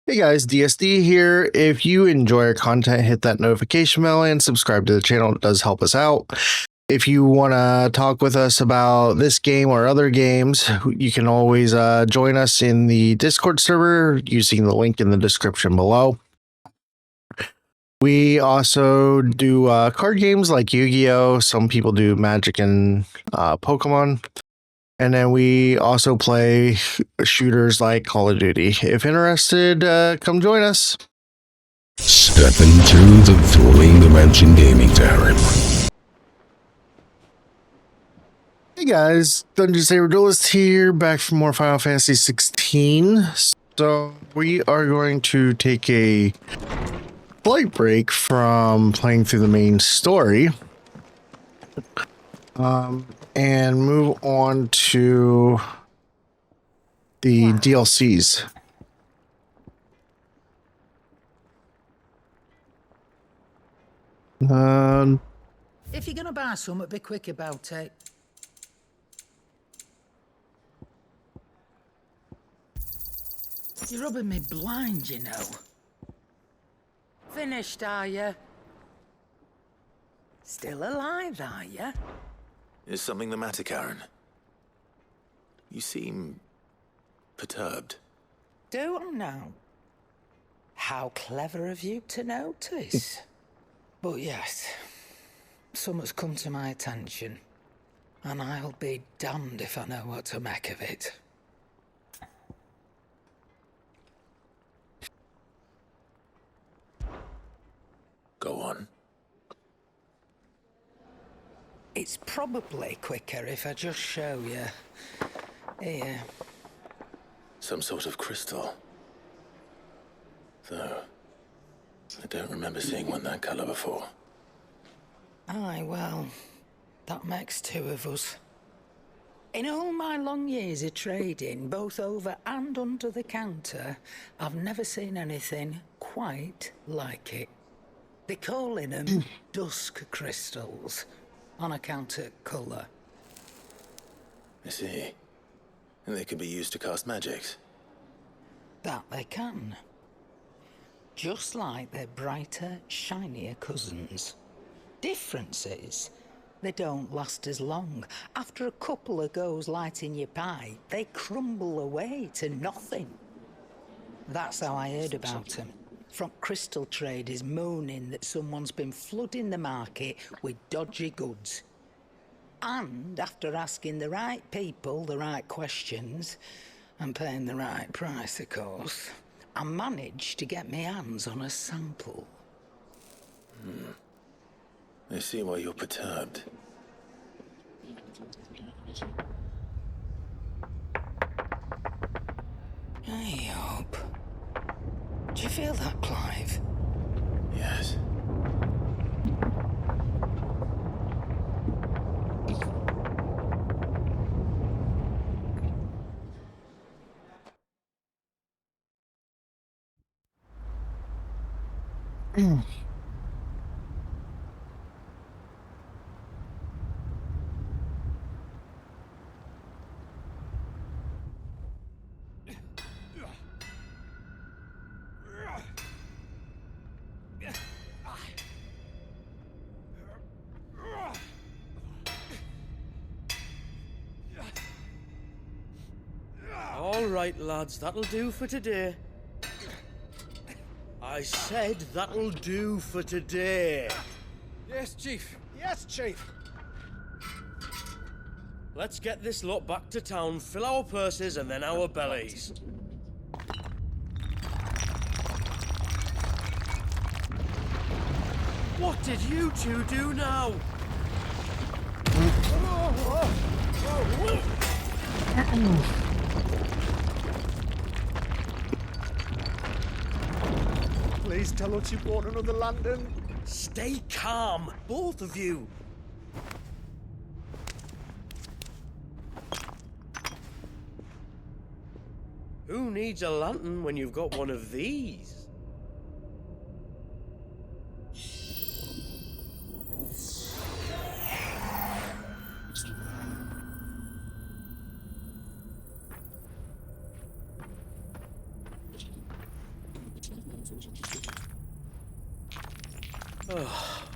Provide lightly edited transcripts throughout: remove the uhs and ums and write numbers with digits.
Hey guys, DSD here. If you enjoy our content, hit that notification bell and subscribe to the channel. It does help us out. If you want to talk with us about this game or other games, you can always join us in the Discord server using the link in the description below. We also do card games like Yu-Gi-Oh! Some people do Magic and Pokemon. And then we also play shooters like Call of Duty. If interested, come join us. Step into the Dueling Dimension Gaming Tavern. Hey guys, Dungeon Saber Duelist here, back for more Final Fantasy 16. So we are going to take a slight break from playing through the main story. And move on to the DLCs. If you're gonna buy something, be quick about it. You're rubbing me blind, you know. Finished, are you? Still alive, are you? Is something the matter, Karen? You seem perturbed. Do I know? How clever of you to notice. But yes, something's come to my attention, and I'll be damned if I know what to make of it. Go on. It's probably quicker if I just show you. Here. Some sort of crystal. Though, I don't remember seeing one that color before. Aye, well, that makes two of us. In all my long years of trading, both over and under the counter, I've never seen anything quite like it. They're calling them dusk crystals, on account of colour. I see. And they can be used to cast magics. That they can. Just like their brighter, shinier cousins. Difference is, they don't last as long. After a couple of goes lighting your pie, they crumble away to nothing. That's how I heard about them. From crystal traders moaning that someone's been flooding the market with dodgy goods. And after asking the right people the right questions, and paying the right price, of course, I managed to get my hands on a sample. I see why you're perturbed. I hope. Do you feel that, Clive? Yes. All right, lads, that'll do for today. I said that'll do for today. Yes, Chief. Yes, Chief. Let's get this lot back to town, fill our purses and then our bellies. What did you two do now? Please tell us you bought another lantern. Stay calm, both of you. Who needs a lantern when you've got one of these?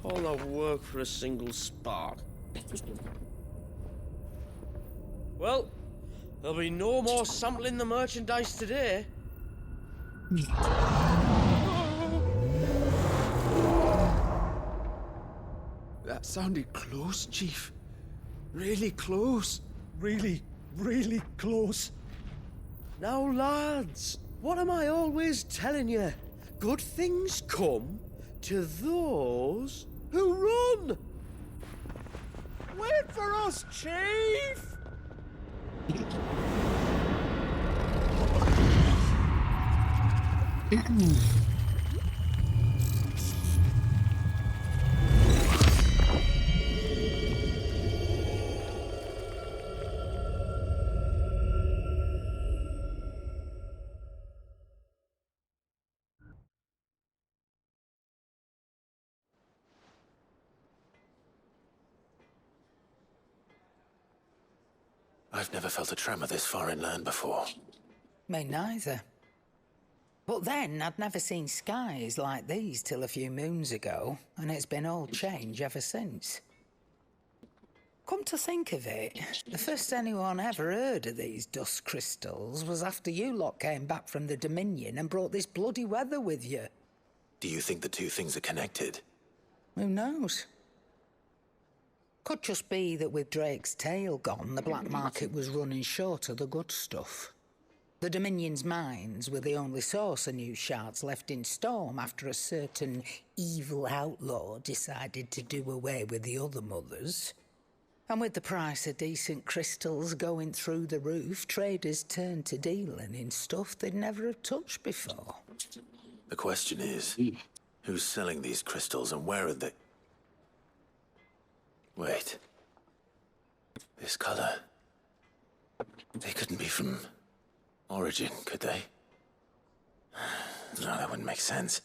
All that work for a single spark. Well, there'll be no more sampling the merchandise today. That sounded close, Chief. Really close. Really, really close. Now, lads, what am I always telling you? Good things come to those who run. Wait for us, Chief! I've never felt a tremor this far inland before. Me neither. But then, I'd never seen skies like these till a few moons ago, and it's been all change ever since. Come to think of it, the first anyone ever heard of these dust crystals was after you lot came back from the Dominion and brought this bloody weather with you. Do you think the two things are connected? Who knows? Could just be that with Drake's tail gone, the black market was running short of the good stuff. The Dominion's mines were the only source of new shards left in Storm after a certain evil outlaw decided to do away with the other mothers. And with the price of decent crystals going through the roof, traders turned to dealing in stuff they'd never have touched before. The question is, who's selling these crystals and where are they? Wait. This color. They couldn't be from Origin, could they? No, that wouldn't make sense.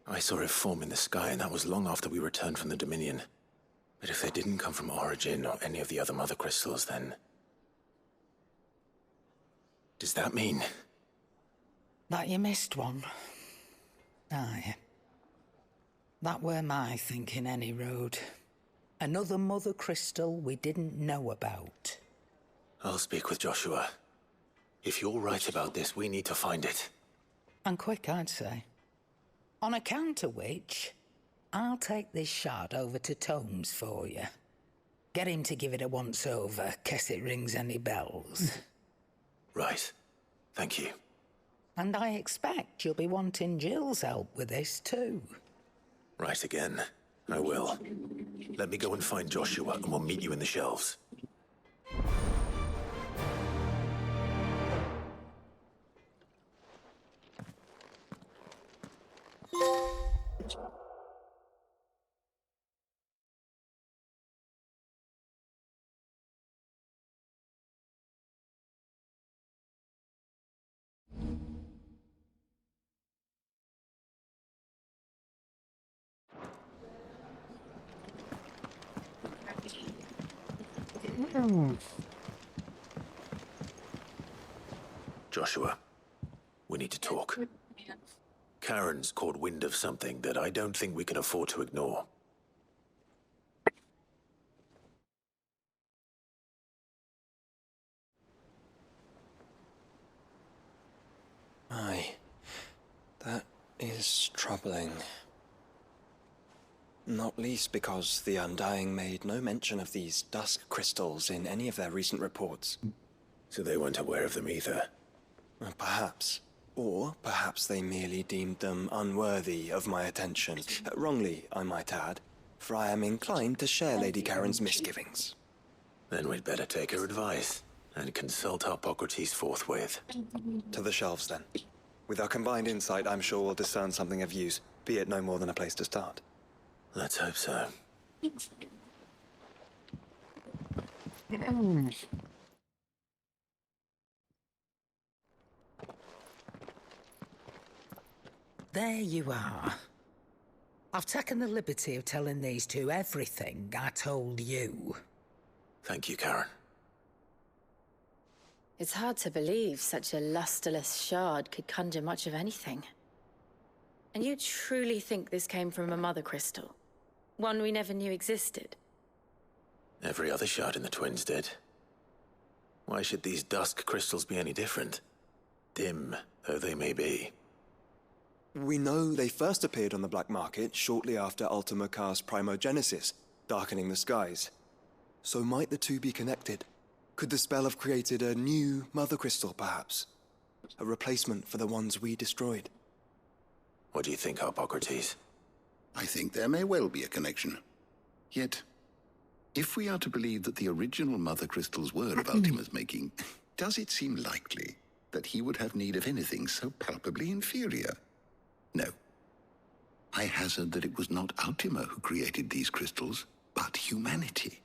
I saw it form in the sky, and that was long after we returned from the Dominion. But if they didn't come from Origin or any of the other mother crystals, then... does that mean... That you missed one? Aye. That were my thinking, any road. Another mother crystal we didn't know about. I'll speak with Joshua. If you're right about this, we need to find it. And quick, I'd say. On account of which, I'll take this shard over to Tomes for you. Get him to give it a once-over, case it rings any bells. Right. Thank you. And I expect you'll be wanting Jill's help with this, too. Right again. I will. Let me go and find Joshua, and we'll meet you in the shelves. Joshua, we need to talk. Karen's caught wind of something that I don't think we can afford to ignore. Aye, that is troubling. Not least because the Undying made no mention of these dusk crystals in any of their recent reports. So they weren't aware of them either. Perhaps. Or perhaps they merely deemed them unworthy of my attention. Wrongly, I might add, for I am inclined to share Lady Karen's misgivings. Then we'd better take her advice and consult Hippocrates forthwith. To the shelves, then. With our combined insight, I'm sure we'll discern something of use, be it no more than a place to start. Let's hope so. There you are. I've taken the liberty of telling these two everything I told you. Thank you, Karen. It's hard to believe such a lusterless shard could conjure much of anything. And you truly think this came from a mother crystal? One we never knew existed? Every other shard in the twins did. Why should these dusk crystals be any different? Dim though they may be. We know they first appeared on the black market shortly after Ultima cast Primogenesis, darkening the skies. So might the two be connected? Could the spell have created a new mother crystal, perhaps? A replacement for the ones we destroyed? What do you think, Harpocrates? I think there may well be a connection. Yet, if we are to believe that the original mother crystals were of Ultima's making, does it seem likely that he would have need of anything so palpably inferior? No. I hazard that it was not Ultima who created these crystals, but humanity.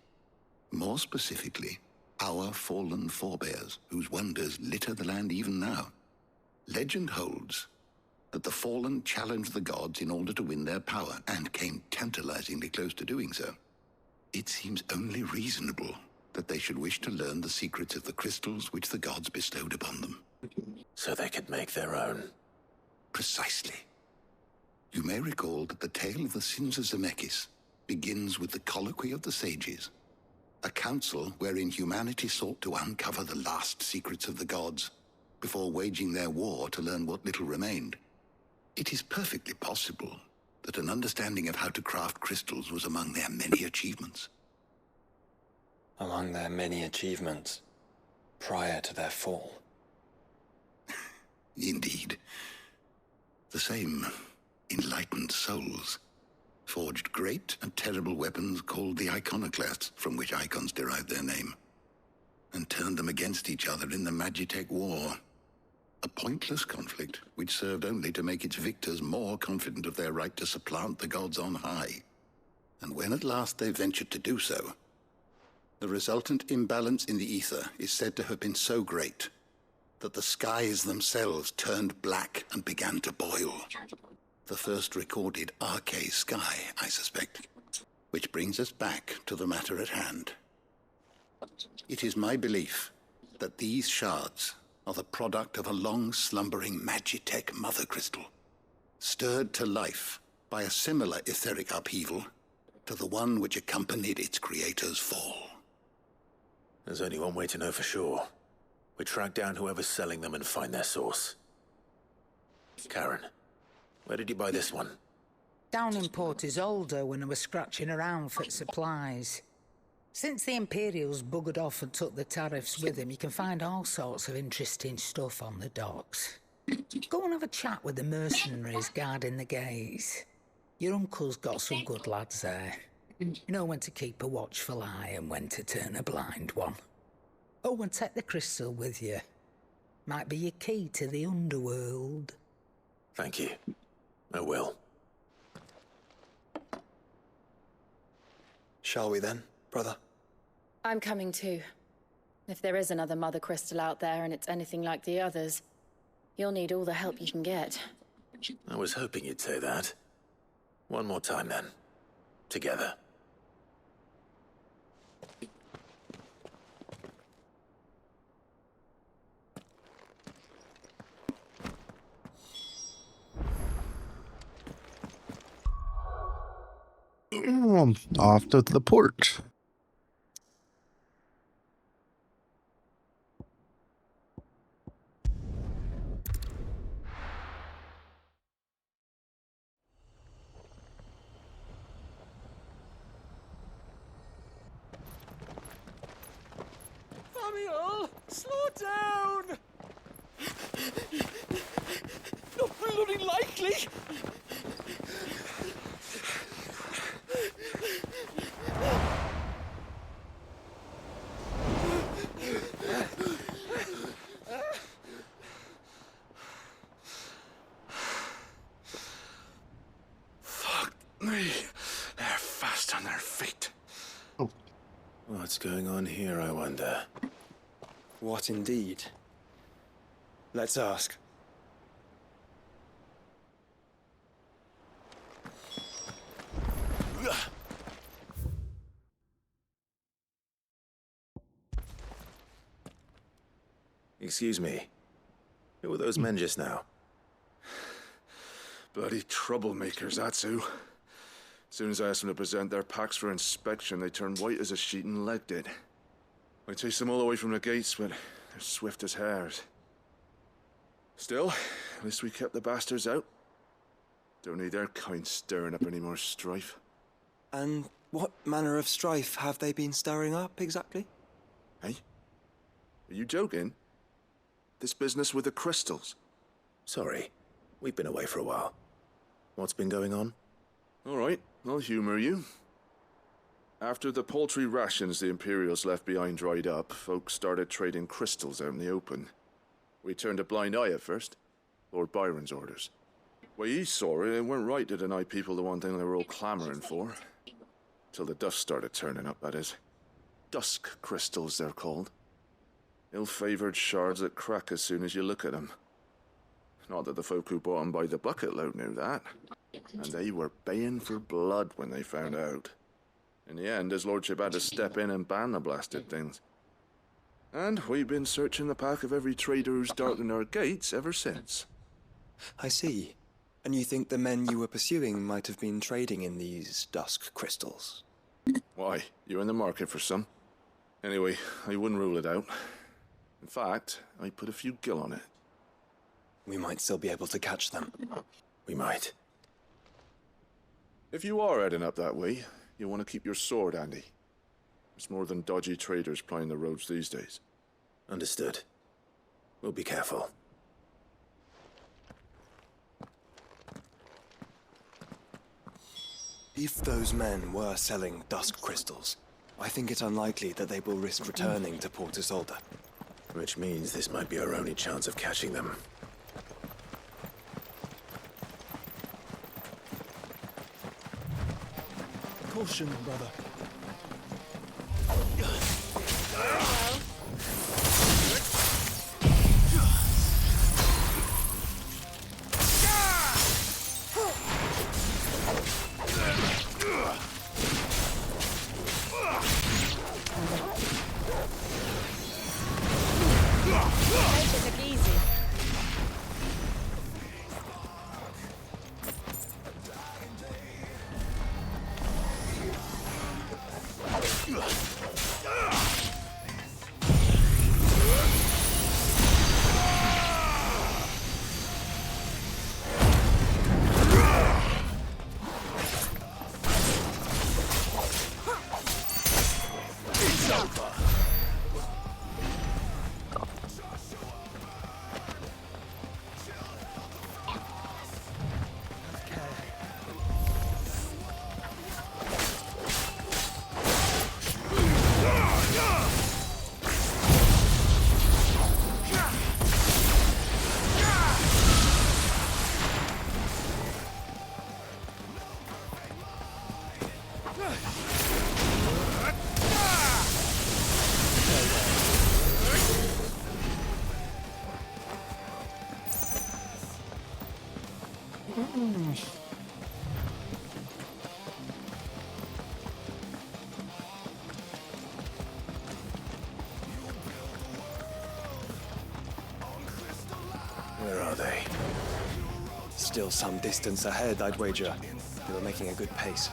More specifically, our fallen forebears, whose wonders litter the land even now. Legend holds that the fallen challenged the gods in order to win their power, and came tantalizingly close to doing so. It seems only reasonable that they should wish to learn the secrets of the crystals which the gods bestowed upon them. So they could make their own. Precisely. You may recall that the tale of the sins of Zemeckis begins with the colloquy of the sages, a council wherein humanity sought to uncover the last secrets of the gods before waging their war to learn what little remained. It is perfectly possible that an understanding of how to craft crystals was among their many achievements. Among their many achievements, prior to their fall. Indeed. The same enlightened souls forged great and terrible weapons called the iconoclasts, from which icons derived their name, and turned them against each other in the Magitech War. A pointless conflict which served only to make its victors more confident of their right to supplant the gods on high. And when at last they ventured to do so, the resultant imbalance in the ether is said to have been so great that the skies themselves turned black and began to boil. The first recorded arcane sky, I suspect. Which brings us back to the matter at hand. It is my belief that these shards are the product of a long-slumbering Magitech mother crystal, stirred to life by a similar etheric upheaval to the one which accompanied its creator's fall. There's only one way to know for sure. We track down whoever's selling them and find their source. Karen, where did you buy this one? Down in Port Isolde when I was scratching around for supplies. Since the Imperials buggered off and took the tariffs with them, you can find all sorts of interesting stuff on the docks. Go and have a chat with the mercenaries guarding the gates. Your uncle's got some good lads there. You know when to keep a watchful eye and when to turn a blind one. Oh, and take the crystal with you. Might be your key to the underworld. Thank you. I will. Shall we then, brother? I'm coming too. If there is another mother crystal out there and it's anything like the others, you'll need all the help you can get. I was hoping you'd say that. One more time then. Together. Off to the port. Samuel, slow down! Not bloody likely! Fuck me. They're fast on their feet. What's going on here, I wonder? What indeed? Let's ask. Excuse me. Who were those men just now? Bloody troublemakers, that's who. As soon as I asked them to present their packs for inspection, they turned white as a sheet and legged it. I chased them all away from the gates, but they're swift as hares. Still, at least we kept the bastards out. Don't need their kind stirring up any more strife. And what manner of strife have they been stirring up, exactly? Hey? Are you joking? This business with the crystals? Sorry, we've been away for a while. What's been going on? All right, I'll humor you. After the paltry rations the Imperials left behind dried up, folks started trading crystals out in the open. We turned a blind eye at first. Lord Byron's orders. Way he saw it, it weren't right to deny people the one thing they were all clamoring for. Till the dust started turning up, that is. Dusk crystals, they're called. Ill-favored shards that crack as soon as you look at them. Not that the folk who bought them by the bucket load knew that. And they were baying for blood when they found out. In the end, his lordship had to step in and ban the blasted things. And we've been searching the pack of every trader who's darkened our gates ever since. I see. And you think the men you were pursuing might have been trading in these dusk crystals? Why? You in the market for some? Anyway, I wouldn't rule it out. In fact, I put a few gil on it. We might still be able to catch them. We might. If you are heading up that way, you want to keep your sword handy. There's more than dodgy traders plying the roads these days. Understood. We'll be careful. If those men were selling dusk crystals, I think it unlikely that they will risk returning to Port Isolde. Which means this might be our only chance of catching them. Caution, brother. Take it easy. Where are they? Still some distance ahead, I'd wager. They were making a good pace.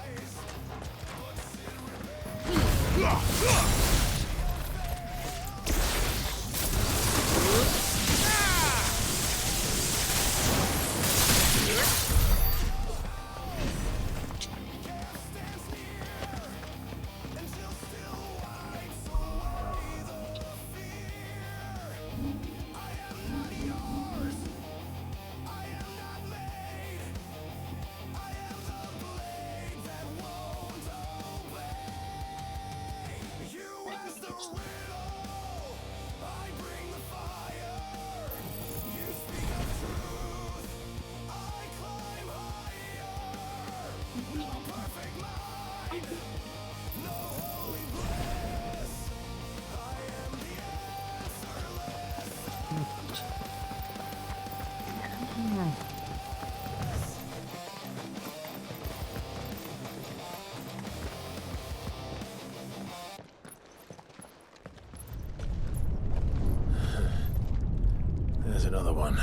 There's another one.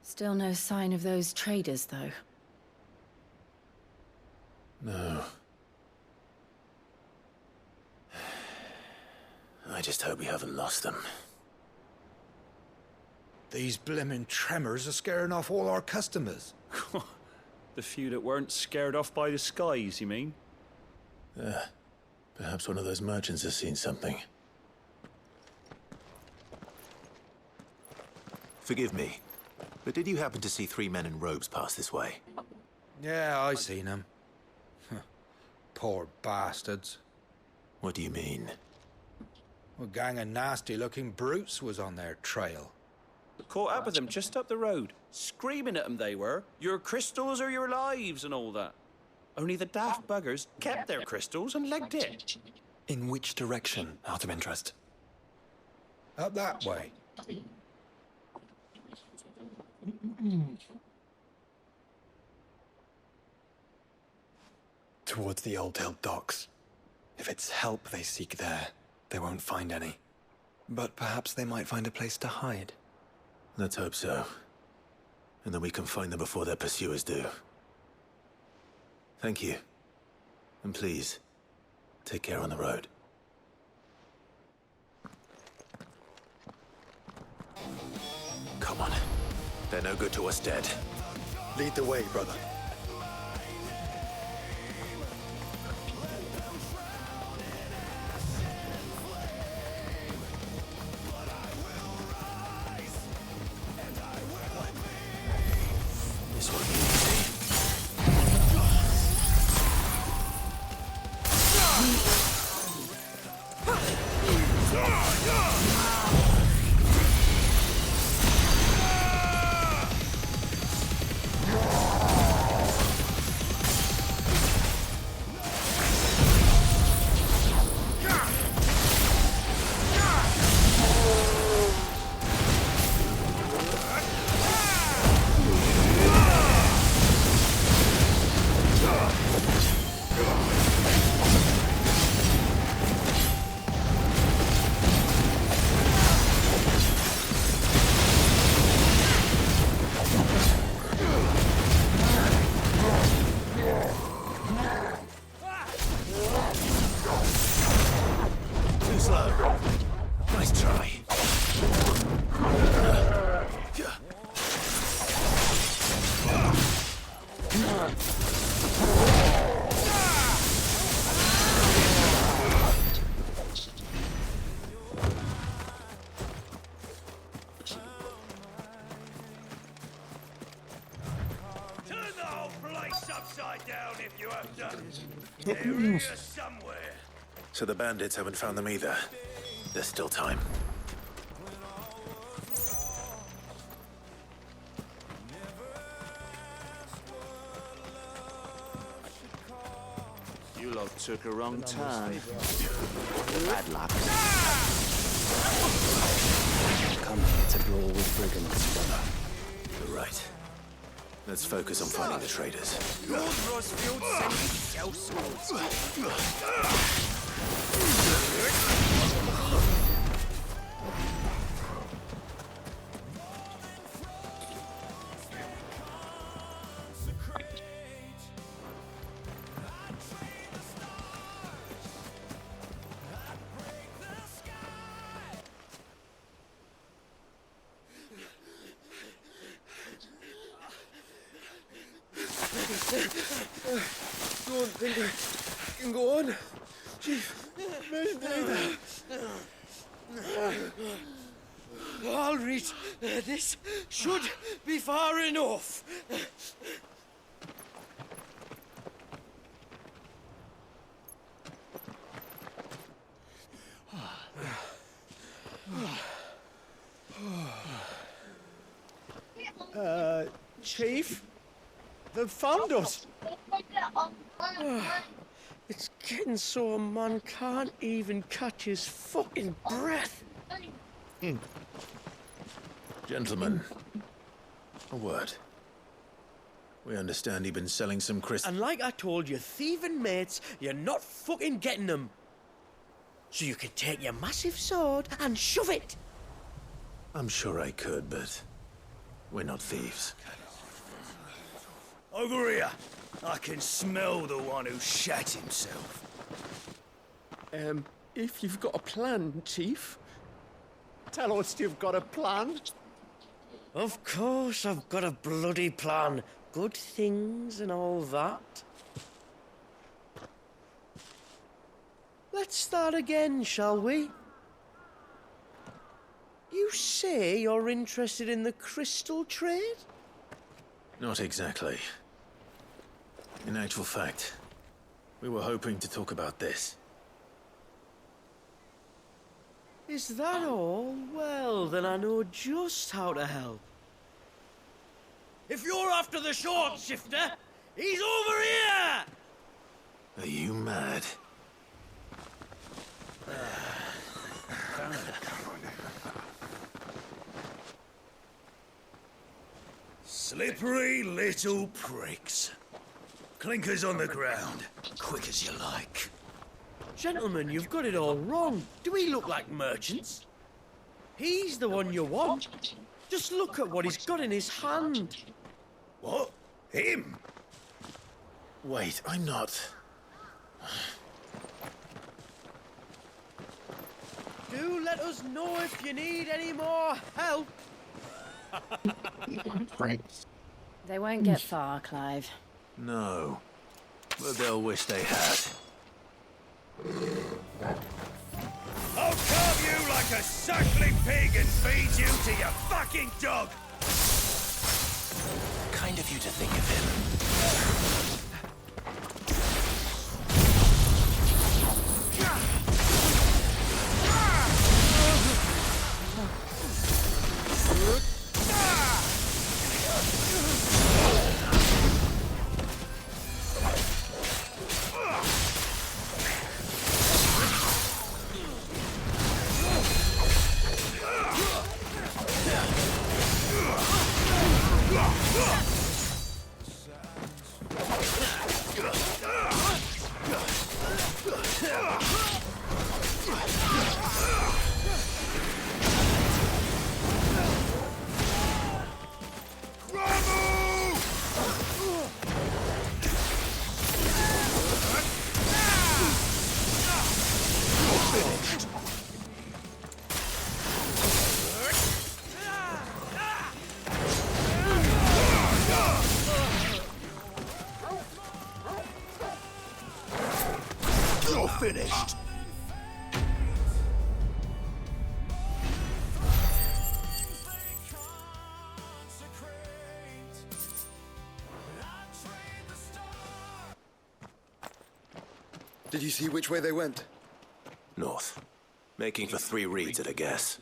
Still no sign of those traders, though. No. I just hope we haven't lost them. These blimmin' tremors are scaring off all our customers. The few that weren't scared off by the skies, you mean? Perhaps one of those merchants has seen something. Forgive me, but did you happen to see 3 men in robes pass this way? Yeah, I seen them. Poor bastards. What do you mean? A gang of nasty-looking brutes was on their trail. Caught up with them just up the road. Screaming at them they were. Your crystals or your lives and all that. Only the daft buggers kept their crystals and legged it. In which direction, out of interest? Up that way. Towards the Old Hill docks. If it's help they seek there, they won't find any. But perhaps they might find a place to hide. Let's hope so. And then we can find them before their pursuers do. Thank you. And please, take care on the road. Come on. They're no good to us dead. Lead the way, brother. This won't be easy. Too slow. Nice try. Turn the whole place upside down if you have to. They're here somewhere. So the bandits haven't found them either. There's still time. You lot took a wrong turn. Bad luck. Come here to brawl with brigands, brother. You're right. Let's focus on finding the traders. Lord Rosfield sent himself swords. Don't think I can go on. Chief, maybe. I'll reach. This should be far enough. Chief? They've found us. It's getting so a man can't even catch his fucking breath. Gentlemen, a word. We understand you've been selling some crystals. And like I told your thieving mates, you're not fucking getting them. So you can take your massive sword and shove it. I'm sure I could, but We're not thieves. Over here! I can smell the one who shat himself. If you've got a plan, Chief. Tell us you've got a plan. Of course I've got a bloody plan. Good things and all that. Let's start again, shall we? You say you're interested in the crystal trade? Not exactly. In actual fact, we were hoping to talk about this. Is that all? Well, then I know just how to help. If you're after the short shifter, he's over here! Are you mad? Slippery little pricks. Clinkers on the ground, quick as you like. Gentlemen, you've got it all wrong. Do we look like merchants? He's the one you want. Just look at what he's got in his hand. What? Him? Wait, I'm not. Do let us know if you need any more help. Right. They won't get far, Clive. No. But they'll wish they had. I'll carve you like a suckling pig and feed you to your fucking dog! Kind of you to think of him. You're finished. Did you see which way they went? North. Making for 3 reeds at a guess.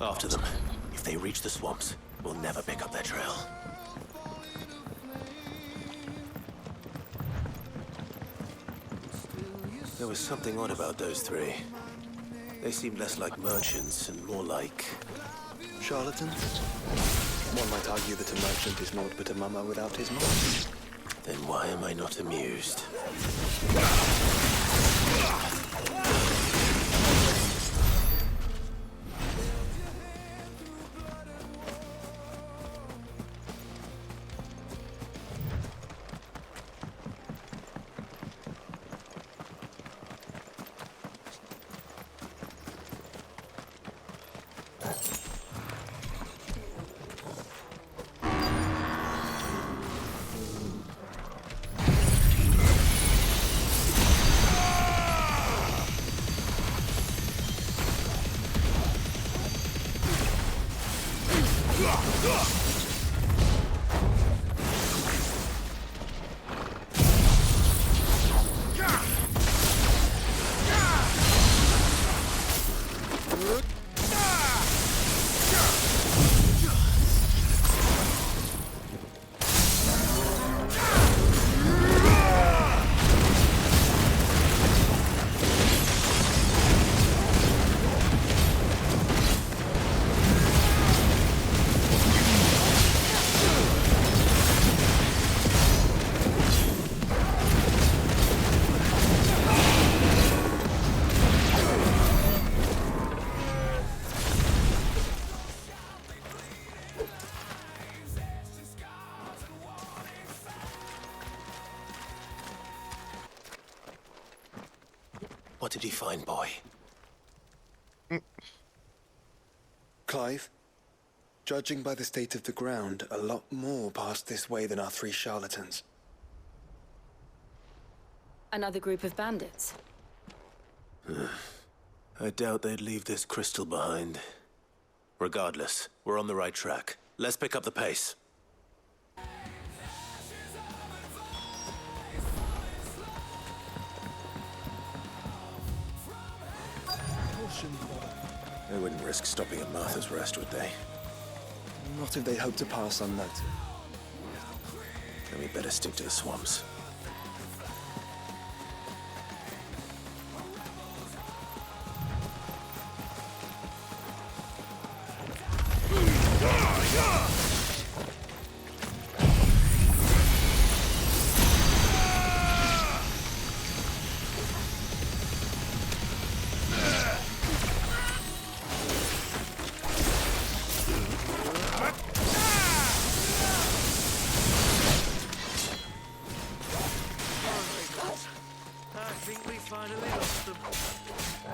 After them. If they reach the swamps, we'll never pick up their trail. There was something odd about those 3. They seemed less like merchants and more like... Charlatans? One might argue that a merchant is naught but a mummer without his mouth. Then why am I not amused? What did you find, boy? Clive, judging by the state of the ground, a lot more passed this way than our 3 charlatans. Another group of bandits. I doubt they'd leave this crystal behind. Regardless, we're on the right track. Let's pick up the pace. They wouldn't risk stopping at Martha's Rest, would they? Not if they hope to pass unnoticed. Then we better stick to the swamps.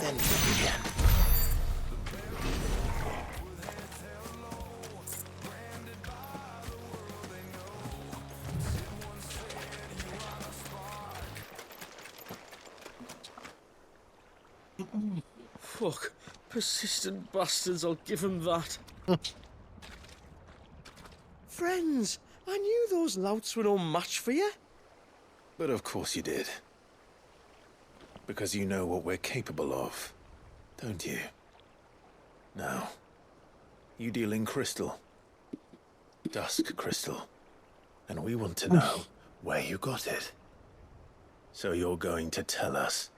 Then think again. Fuck. Persistent bastards, I'll give them that. Friends, I knew those louts were no match for you. But of course you did. Because you know what we're capable of, don't you? Now, you deal in crystal. Dusk crystal. And we want to know where you got it. So you're going to tell us.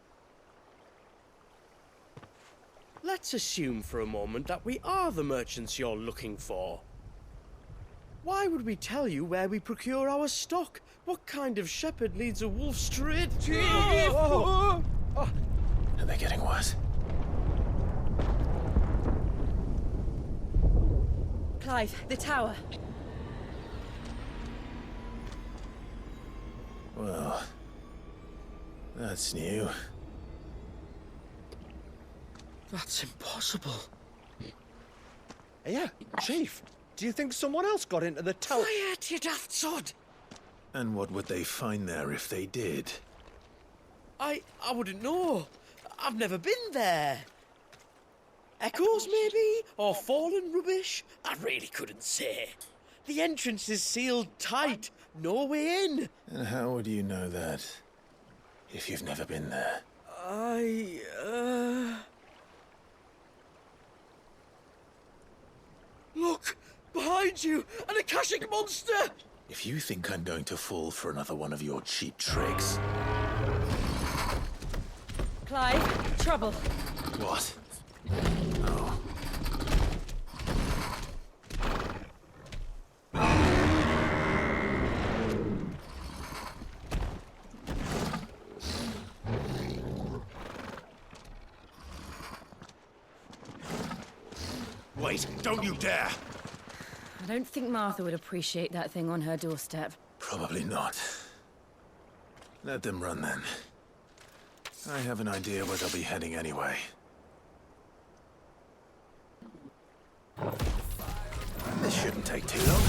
Let's assume for a moment that we are the merchants you're looking for. Why would we tell you where we procure our stock? What kind of shepherd leads a wolf straight to... Are they getting worse? Clive, the tower. Well, that's new. That's impossible. Yeah, Chief, do you think someone else got into the tower? Quiet, you daft sod! And what would they find there if they did? I wouldn't know. I've never been there. Echoes, maybe? Or fallen rubbish? I really couldn't say. The entrance is sealed tight. No way in. And how would you know that if you've never been there? Look! Behind you! An Akashic monster! If you think I'm going to fall for another one of your cheap tricks... Clive, trouble. What? Oh. Wait, don't you dare! I don't think Martha would appreciate that thing on her doorstep. Probably not. Let them run then. I have an idea where they'll be heading anyway. This shouldn't take too long.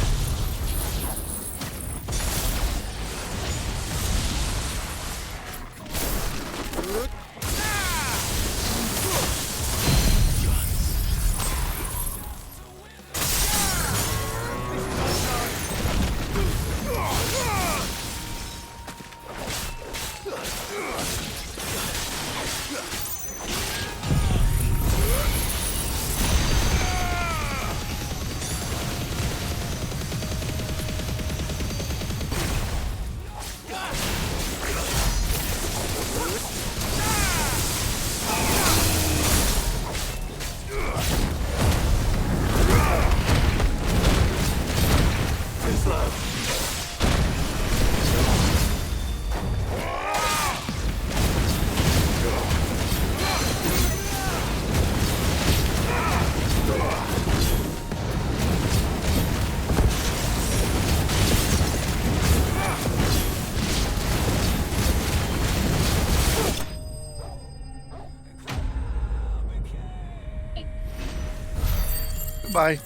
Bye.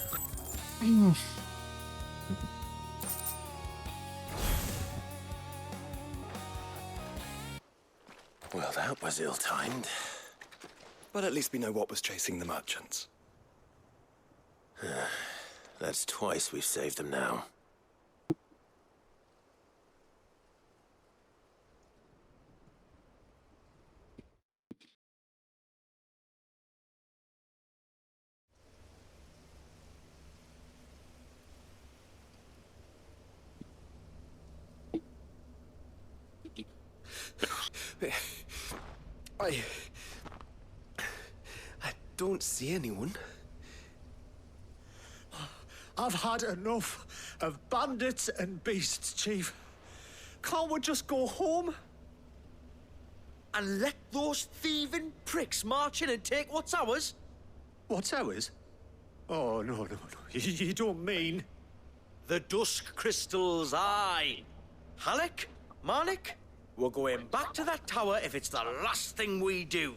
Well, that was ill-timed. But at least we know what was chasing the merchants. That's twice we've saved them now. I don't see anyone. I've had enough of bandits and beasts, Chief. Can't we just go home? And let those thieving pricks march in and take what's ours? What's ours? Oh, no. You don't mean... The dusk crystals, aye. Halleck, Marnik, we're going back to that tower if it's the last thing we do.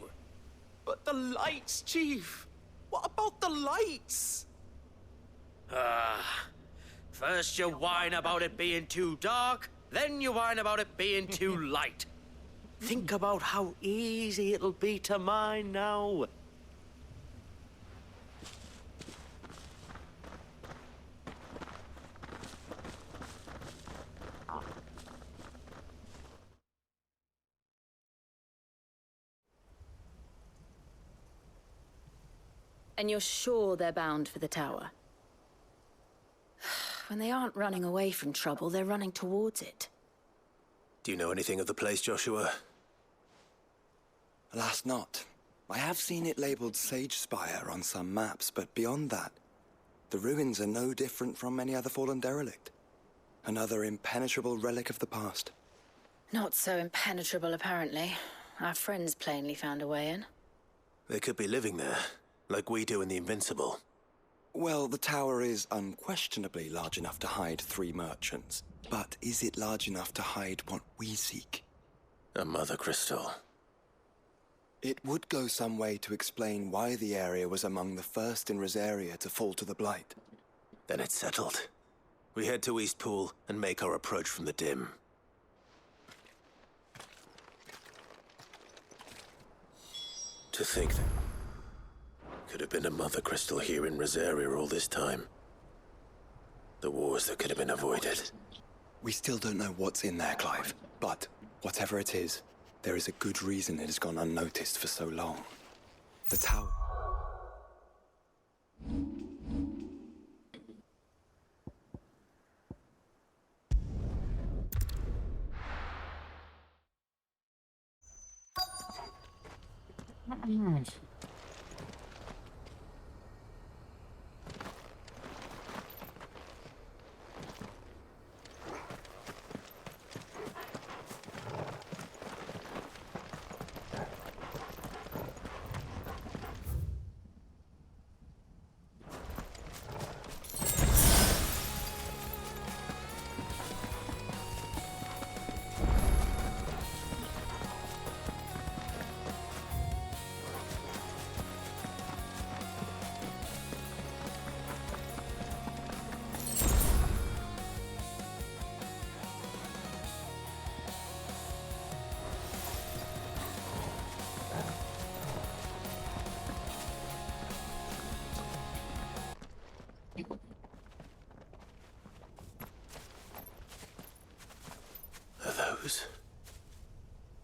But the lights, Chief. What about the lights? First you whine about it being too dark, then you whine about it being too light. Think about how easy it'll be to mine now. And you're sure they're bound for the tower? When they aren't running away from trouble, they're running towards it. Do you know anything of the place, Joshua? Alas, not. I have seen it labeled Sage Spire on some maps, but beyond that, the ruins are no different from any other fallen derelict. Another impenetrable relic of the past. Not so impenetrable, apparently. Our friends plainly found a way in. They could be living there, like we do in the Invincible. Well, the tower is unquestionably large enough to hide 3 merchants. But is it large enough to hide what we seek? A mother crystal. It would go some way to explain why the area was among the first in Rosaria to fall to the Blight. Then it's settled. We head to Eastpool and make our approach from the dim. To think that could have been a mother crystal here in Rosaria all this time. The wars that could have been avoided. We still don't know what's in there, Clive. But whatever it is, there is a good reason it has gone unnoticed for so long. The tower...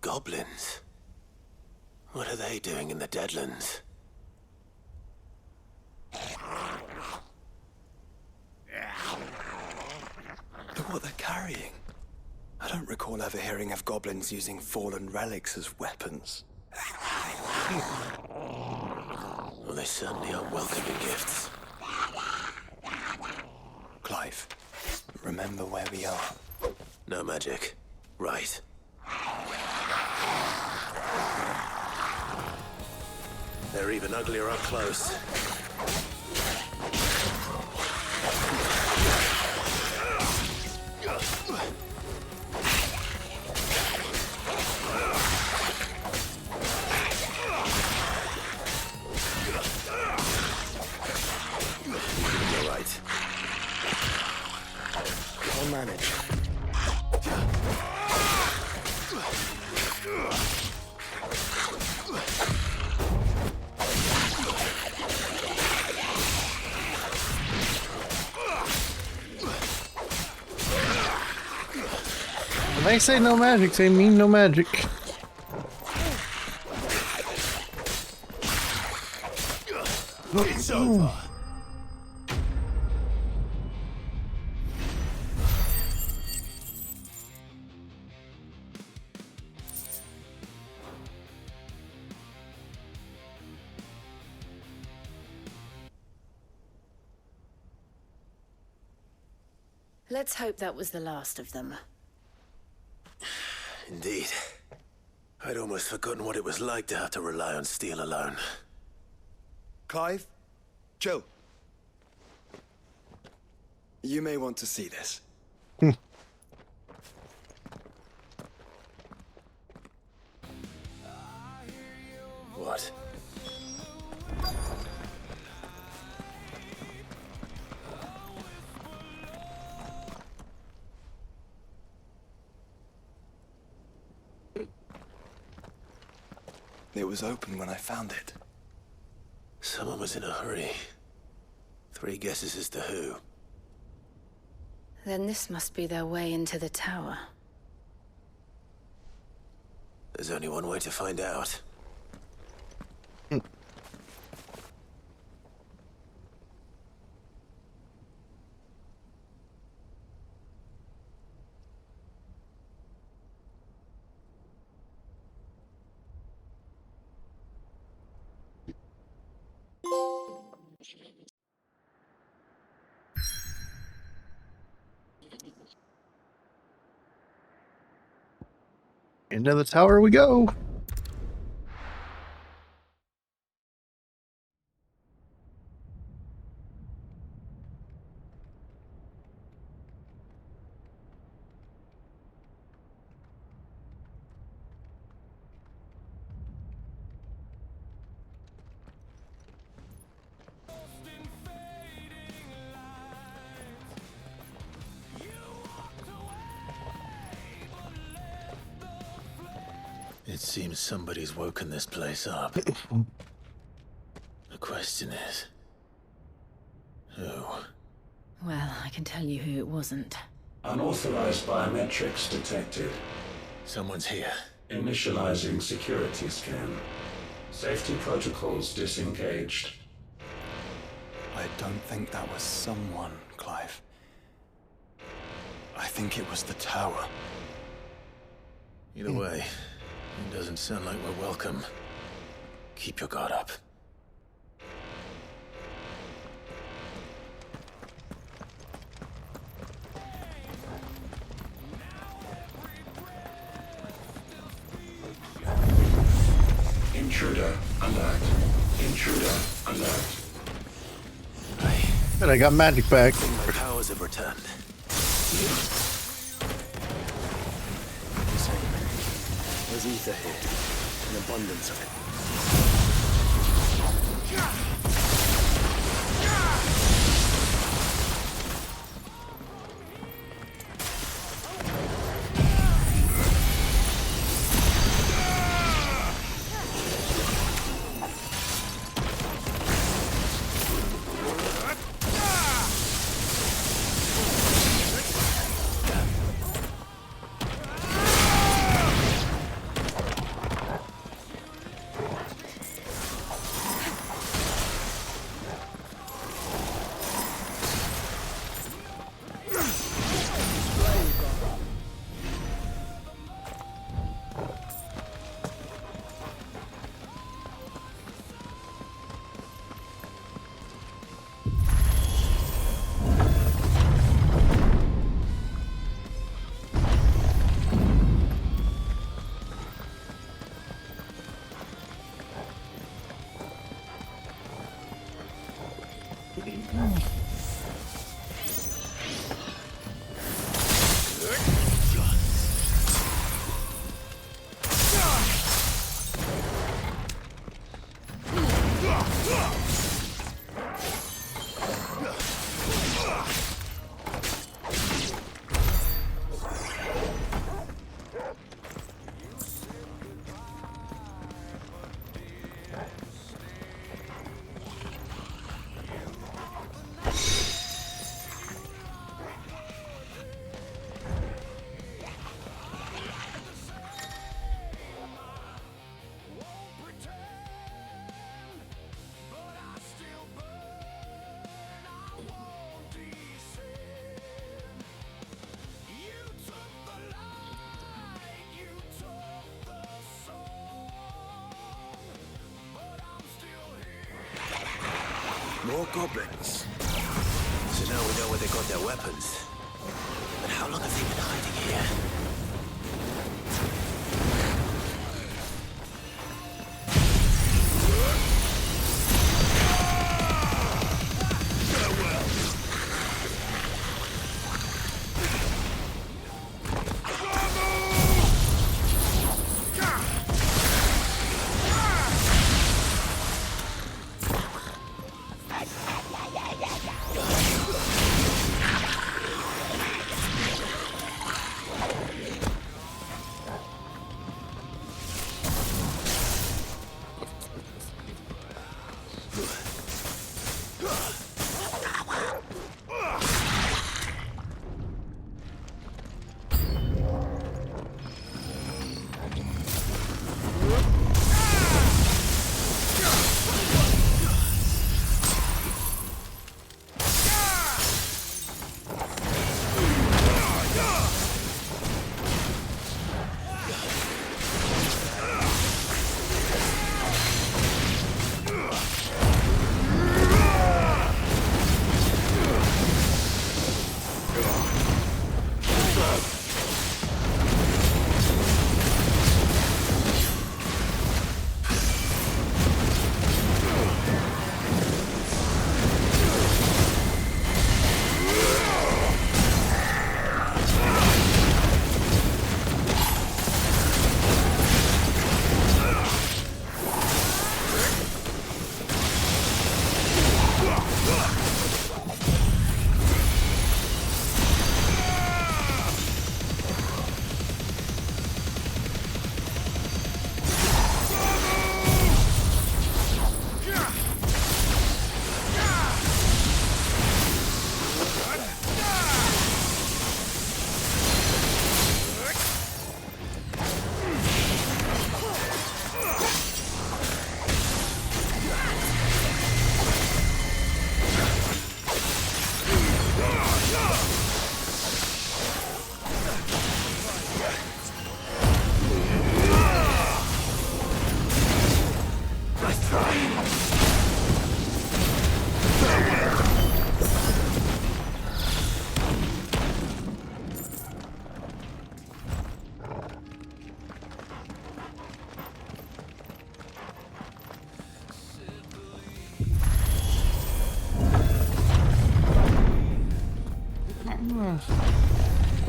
Goblins? What are they doing in the Deadlands? Look what they're carrying. I don't recall ever hearing of goblins using fallen relics as weapons. Well, they certainly are welcoming gifts. Clive, remember where we are. No magic. Right. They're even uglier up close. manage. When they say no magic, they mean no magic. It's over. Let's hope that was the last of them. Indeed. I'd almost forgotten what it was like to have to rely on steel alone. Clive? Joe? You may want to see this. What? It was open when I found it. Someone was in a hurry. 3 guesses as to who. Then this must be their way into the tower. There's only one way to find out. Into the tower we go. It seems somebody's woken this place up. The question is, who? Well, I can tell you who it wasn't. Unauthorized biometrics detected. Someone's here. Initializing security scan. Safety protocols disengaged. I don't think that was someone, Clive. I think it was the tower. Either way, it doesn't sound like we're welcome. Keep your guard up. Intruder alert. Intruder alert. And I got magic back. The powers have returned. There's ether here. An abundance of it. More goblins. So now we know where they got their weapons. But how long have they been hiding here?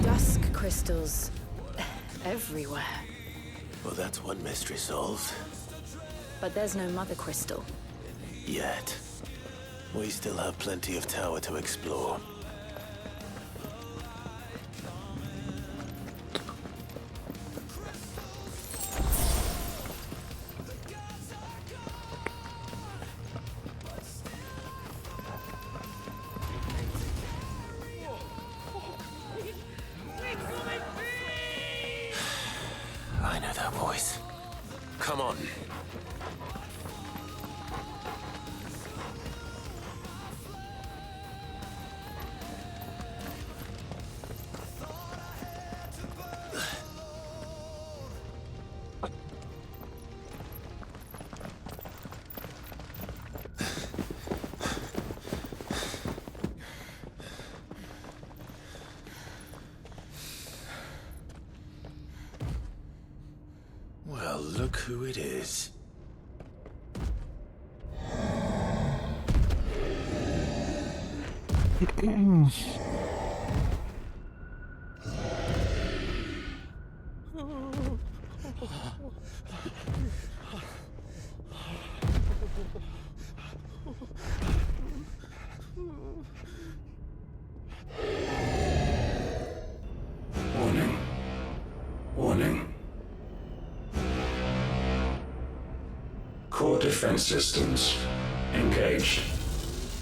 Dusk crystals everywhere. Well, that's one mystery solved. But there's no mother crystal. Yet. We still have plenty of tower to explore. I know that voice. Come on. Well, look who it is. Warning. Warning. Core defense systems engaged.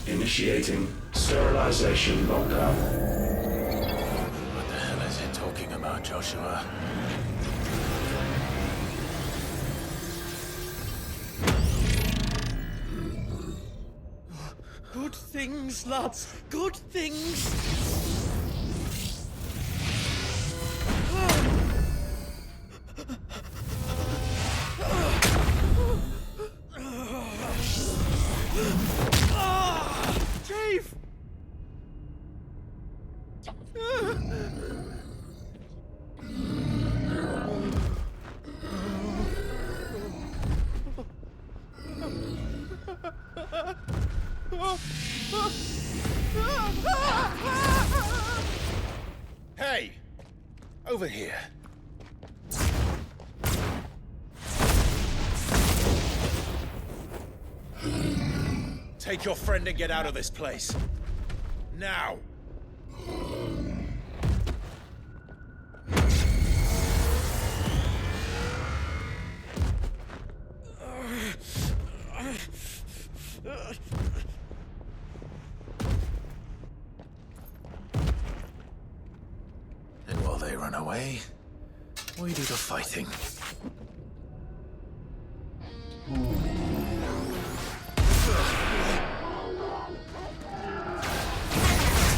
Initiating sterilization lockdown. What the hell is it talking about, Joshua? Good things, lads. Good things. Hey! Over here. Take your friend and get out of this place. Now! And while they run away, we do the fighting.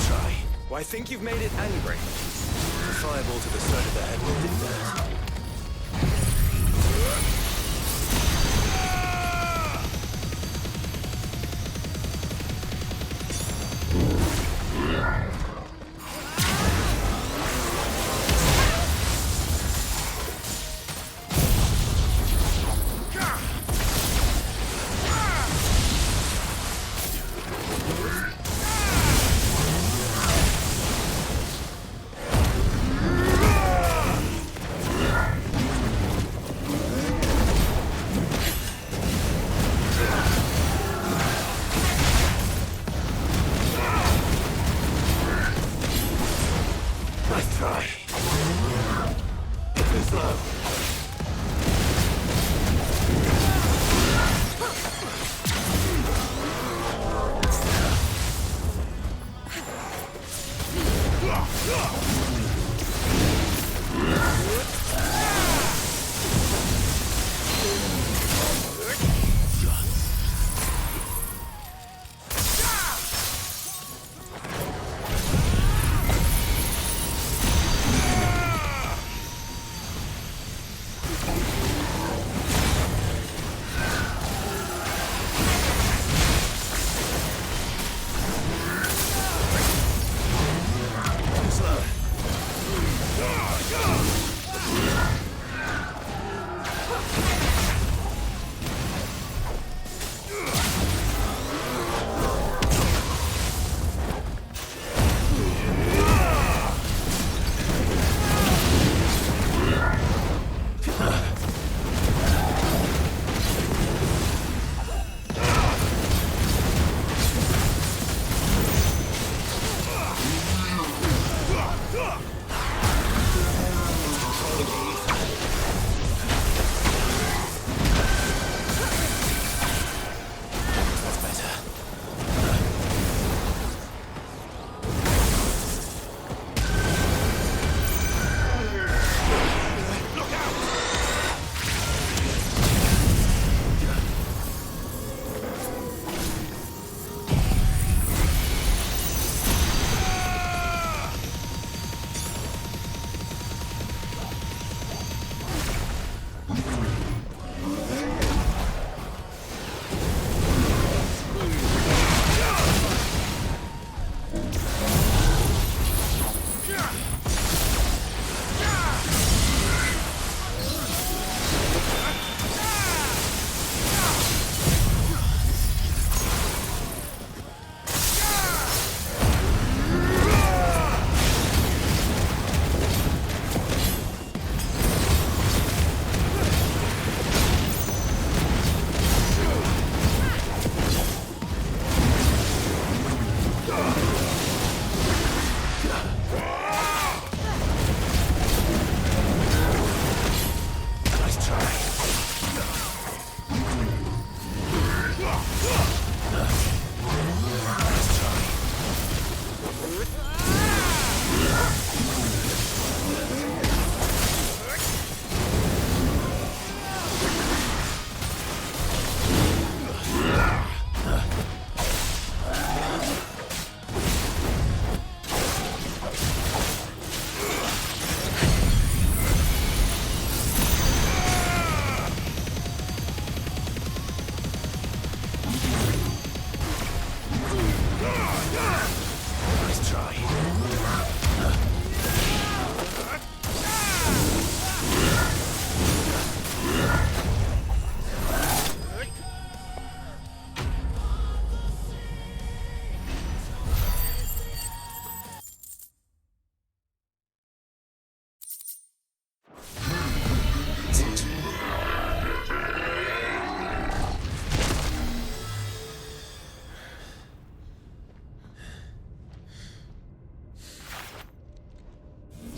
Try. Well, I think you've made it angry. The fireball to the side of the head will do that.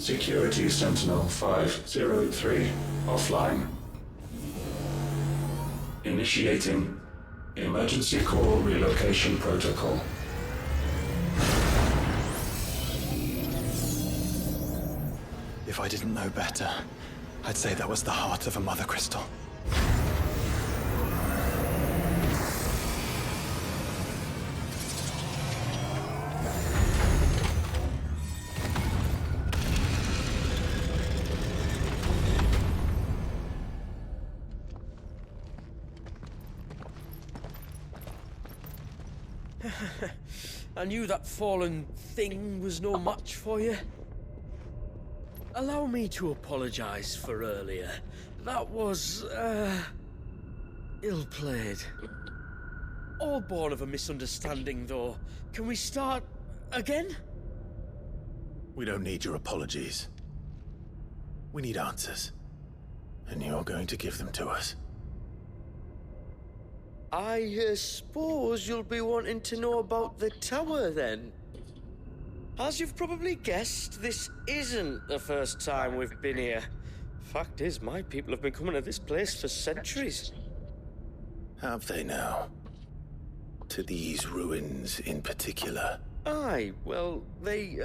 Security Sentinel 503 offline. Initiating Emergency Core Relocation Protocol. If I didn't know better, I'd say that was the heart of a Mother Crystal. I knew that fallen thing was no match for you. Allow me to apologize for earlier. That was, ill-played. All born of a misunderstanding, though. Can we start again? We don't need your apologies. We need answers. And you're going to give them to us. I suppose you'll be wanting to know about the tower, then. As you've probably guessed, this isn't the first time we've been here. Fact is, my people have been coming to this place for centuries. Have they now? To these ruins in particular? Aye, well, they,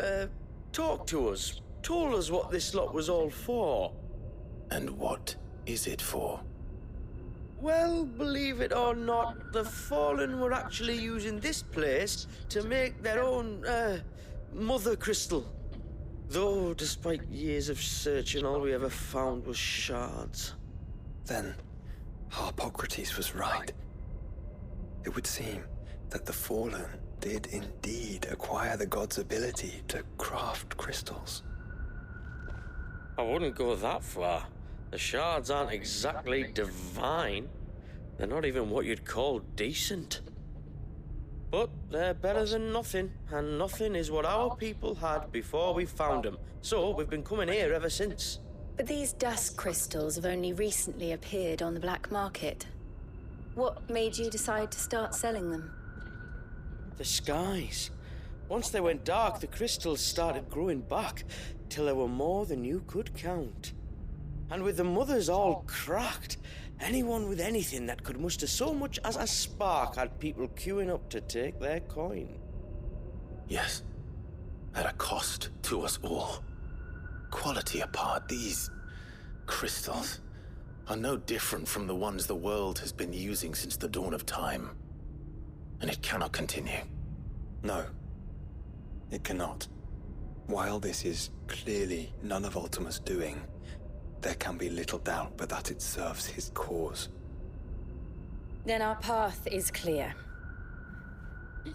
talked to us. Told us what this lot was all for. And what is it for? Well, believe it or not, the Fallen were actually using this place to make their own, Mother Crystal. Though, despite years of searching, all we ever found was shards. Then, Harpocrates was right. It would seem that the Fallen did indeed acquire the god's ability to craft crystals. I wouldn't go that far. The shards aren't exactly divine. They're not even what you'd call decent. But they're better than nothing, and nothing is what our people had before we found them. So we've been coming here ever since. But these dust crystals have only recently appeared on the black market. What made you decide to start selling them? The skies. Once they went dark, the crystals started growing back, till there were more than you could count. And with the mothers all cracked, anyone with anything that could muster so much as a spark had people queuing up to take their coin. Yes. At a cost to us all. Quality apart, these crystals are no different from the ones the world has been using since the dawn of time. And it cannot continue. No, it cannot. While this is clearly none of Ultima's doing, there can be little doubt but that it serves his cause. Then our path is clear.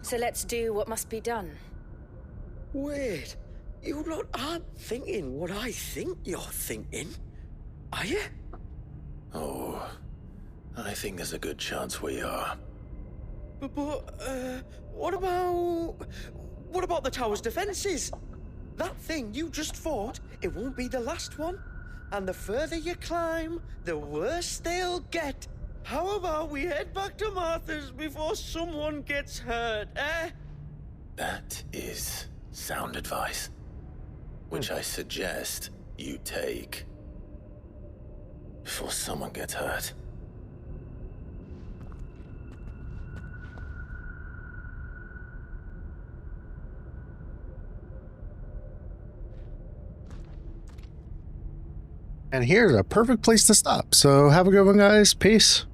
So let's do what must be done. Wait, you lot aren't thinking what I think you're thinking, are you? Oh, I think there's a good chance we are. But, what about the tower's defenses? That thing you just fought, it won't be the last one. And the further you climb, the worse they'll get. How about we head back to Martha's before someone gets hurt, eh? That is sound advice, which I suggest you take before someone gets hurt. And here's a perfect place to stop. So have a good one, guys. Peace.